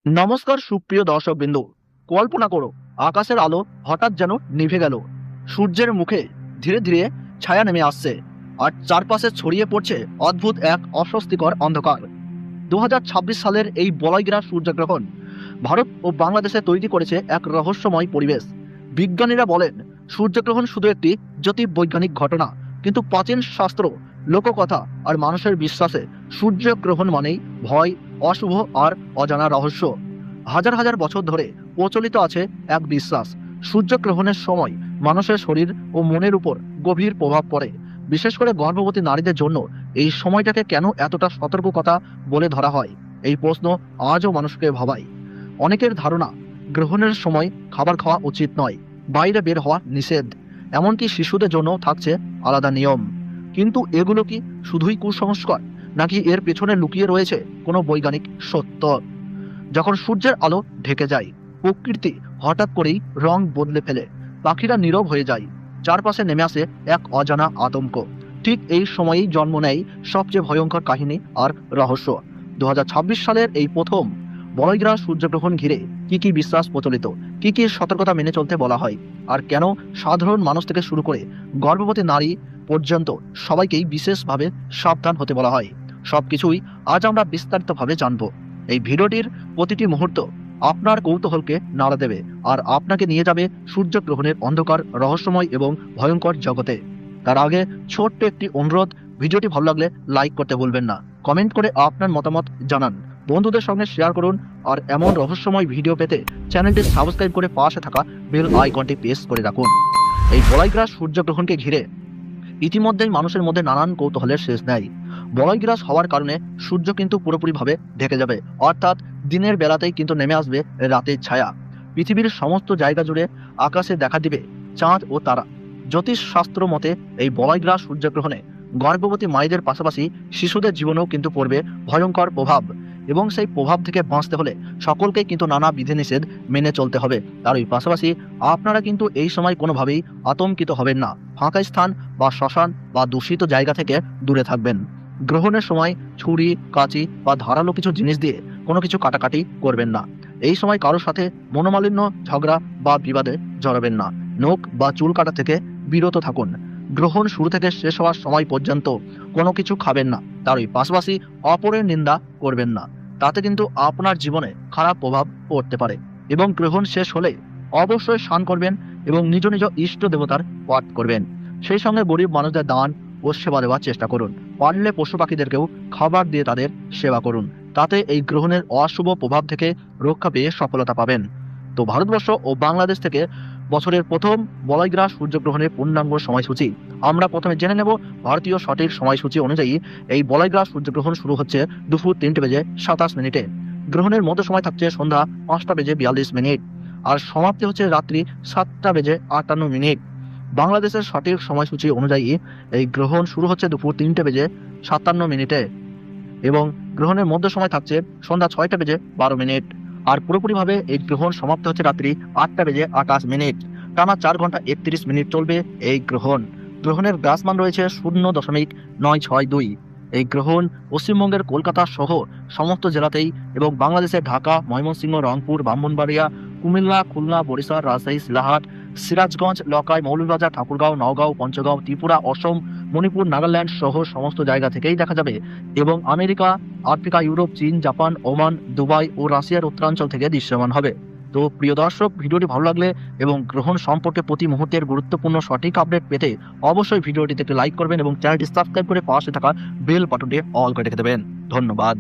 নমস্কার সুপ্রিয় দর্শকবৃন্দ। কল্পনা করো, আকাশের আলো হঠাৎ যেন নিভে গেল। সূর্যের মুখে ধীরে ধীরে ছায়া নেমে আসছে, আর চারপাশে ছড়িয়ে পড়ছে অদ্ভুত এক অস্বস্তিকর অন্ধকার। 2026 সালের এই বলয়গ্রাস সূর্যগ্রহণ ভারত ও বাংলাদেশে তৈরি করেছে এক রহস্যময় পরিবেশ। বিজ্ঞানীরা বলেন, সূর্যগ্রহণ শুধু একটি জ্যোতির্বৈজ্ঞানিক ঘটনা, কিন্তু প্রাচীন শাস্ত্র, লোককথা আর মানুষের বিশ্বাসে সূর্যগ্রহণ মানেই ভয়, অশুভ আর অজানা রহস্য। হাজার হাজার বছর ধরে প্রচলিত আছে এক বিশ্বাস, সূর্যগ্রহণের সময় মানুষের শরীর ও মনের উপর গভীর প্রভাব পড়ে। বিশেষ করে গর্ভবতী নারীদের জন্য এই সময়টাকে কেন এতটা সতর্কতা বলে ধরা হয়, এই প্রশ্ন আজও মানুষকে ভাবায়। অনেকের ধারণা, গ্রহণের সময় খাবার খাওয়া উচিত নয়, বাইরে বের হওয়া নিষেধ, এমনকি শিশুদের জন্য থাকছে আলাদা নিয়ম। কিন্তু এগুলো কি শুধুই কুসংস্কার, নাকি এর পেছনে লুকিয়ে রয়েছে কোনো বৈজ্ঞানিক সত্য? যখন সূর্যের আলো ঢেকে যায়, প্রকৃতি হঠাৎ করেই রং বদলে ফেলে, পাখিরা নীরব হয়ে যায়, চারপাশে নেমে আসে এক অজানা আতঙ্ক। ঠিক এই সময়েই জন্ম নেয় সবচেয়ে ভয়ঙ্কর কাহিনী আর রহস্য। 2026 সালের এই প্রথম বলয়গ্রাস সূর্যগ্রহণ ঘিরে কি কি বিশ্বাস প্রচলিত, কি কি সতর্কতা মেনে চলতে বলা হয়, আর কেন সাধারণ মানুষ থেকে শুরু করে গর্ভবতী নারী পর্যন্ত সবাইকেই বিশেষভাবে সাবধান হতে বলা হয়, সবকিছুই আজ আমরা বিস্তারিতভাবে জানব। এই ভিডিওটির প্রতিটি মুহূর্ত আপনার কৌতূহলকে নাড়া দেবে, আর আপনাকে নিয়ে যাবে সূর্যগ্রহণের অন্ধকার, রহস্যময় এবং ভয়ঙ্কর জগতে। তার আগে ছোট্ট একটি অনুরোধ, ভিডিওটি ভালো লাগলে লাইক করতে ভুলবেন না, কমেন্ট করে আপনার মতামত জানান, বন্ধুদের সঙ্গে শেয়ার করুন, আর এমন রহস্যময় ভিডিও পেতে চ্যানেলটি সাবস্ক্রাইব করে পাশে থাকা বেল আইকনটি প্রেস করে রাখুন। এই বলয়গ্রাস সূর্যগ্রহণকে ঘিরে ইতিমধ্যেই মানুষের মধ্যে নানান কৌতূহলের শেষ নেই। বলয়গ্রাস হওয়ার কারণে সূর্য কিন্তু পুরোপুরিভাবে ঢেকে যাবে, অর্থাৎ দিনের বেলাতেই কিন্তু নেমে আসবে রাতের ছায়া। পৃথিবীর সমস্ত জায়গা জুড়ে আকাশে দেখা দিবে চাঁদ ও তারা। জ্যোতিষ শাস্ত্র মতে এই বলয়গ্রাস সূর্যগ্রহণে গর্ভবতী মায়েদের পাশাপাশি শিশুদের জীবনেও কিন্তু পড়বে ভয়ঙ্কর প্রভাব, এবং সেই প্রভাব থেকে বাঁচতে হলে সকলকেই কিন্তু নানা বিধিনিষেধ মেনে চলতে হবে। তার ওই পাশাপাশি আপনারা কিন্তু এই সময় কোনোভাবেই আতঙ্কিত হবেন না, ফাঁকা স্থান বা শ্মশান বা দূষিত জায়গা থেকে দূরে থাকবেন। গ্রহণের সময় ছুরি, কাঁচি বা ধারালো কিছু জিনিস দিয়ে কোনো কিছু কাটাকাটি করবেন না। এই সময় কারোর সাথে মনোমালিন্য, ঝগড়া বা বিবাদে জড়াবেন না। নখ বা চুল কাটা থেকে বিরত থাকুন। গ্রহণ শুরু থেকে শেষ হওয়ার সময় পর্যন্ত কোনো কিছু খাবেন না। তার ওই পাশাপাশি অপরের নিন্দা করবেন না, তাতে কিন্তু আপনার জীবনে খারাপ প্রভাব পড়তে পারে। এবং গ্রহণ শেষ হলে অবশ্যই স্নান করবেন এবং নিজ নিজ ইষ্ট দেবতার পাঠ করবেন। সেই সঙ্গে গরিব মানুষদের দান ও সেবা দেওয়ার চেষ্টা করুন। পারলে পশু পাখিদেরকেও খাবার দিয়ে তাদের সেবা করুন, তাতে এই গ্রহণের অশুভ প্রভাব থেকে রক্ষা পেয়ে সফলতা পাবেন। তো ভারতবর্ষ ও বাংলাদেশ থেকে বছরের প্রথম বলয়গ্রাস সূর্যগ্রহণের পূর্ণাঙ্গ সময়সূচি আমরা প্রথমে জেনে নেব। ভারতীয় সঠিক সময়সূচি অনুযায়ী এই বলয়গ্রাস সূর্যগ্রহণ শুরু হচ্ছে দুপুর 3:27 গ্রহণের মধ্য সময় থাকছে সন্ধ্যা 5:42, আর সমাপ্তি হচ্ছে রাত্রি 7:58। বাংলাদেশের সঠিক সময়সূচি অনুযায়ী এই গ্রহণ শুরু হচ্ছে দুপুর 3:57, এবং গ্রহণের মধ্য সময় থাকছে সন্ধ্যা 6:12, আর পুরোপুরিভাবে এই গ্রহণ সমাপ্ত হচ্ছে রাত্রি 8:28। টানা 4 ঘন্টা 31 মিনিট চলবে এই গ্রহণ। গ্রহণের গ্রাসমান রয়েছে 0.962। এই গ্রহণ পশ্চিমবঙ্গের কলকাতা সহ সমস্ত জেলাতেই, এবং বাংলাদেশের ঢাকা, ময়মনসিংহ, রংপুর, ব্রাহ্মণবাড়িয়া, কুমিল্লা, খুলনা, বরিশাল, রাজশাহী, সিলাহাট, সিরাজগঞ্জ, লকাই, মৌলভীবাজার, ঠাকুরগাঁও, নওগাঁও, পঞ্চগড়, ত্রিপুরা, অসম, মণিপুর, নাগাল্যান্ড সহ সমস্ত জায়গা থেকেই দেখা যাবে। এবং আমেরিকা, আফ্রিকা, ইউরোপ, চীন, জাপান, ওমান, দুবাই ও রাশিয়ার উত্তরাঞ্চল থেকে দৃশ্যমান হবে। তো প্রিয় দর্শক, ভিডিওটি ভালো লাগলে এবং গ্রহণ সম্পর্কে প্রতি মুহূর্তের গুরুত্বপূর্ণ সঠিক আপডেট পেতে অবশ্যই ভিডিওটিতে একটি লাইক করবেন এবং চ্যানেলটি সাবস্ক্রাইব করে পাশে থাকা বেল বাটনটি অল করে রেখে দেবেন। ধন্যবাদ।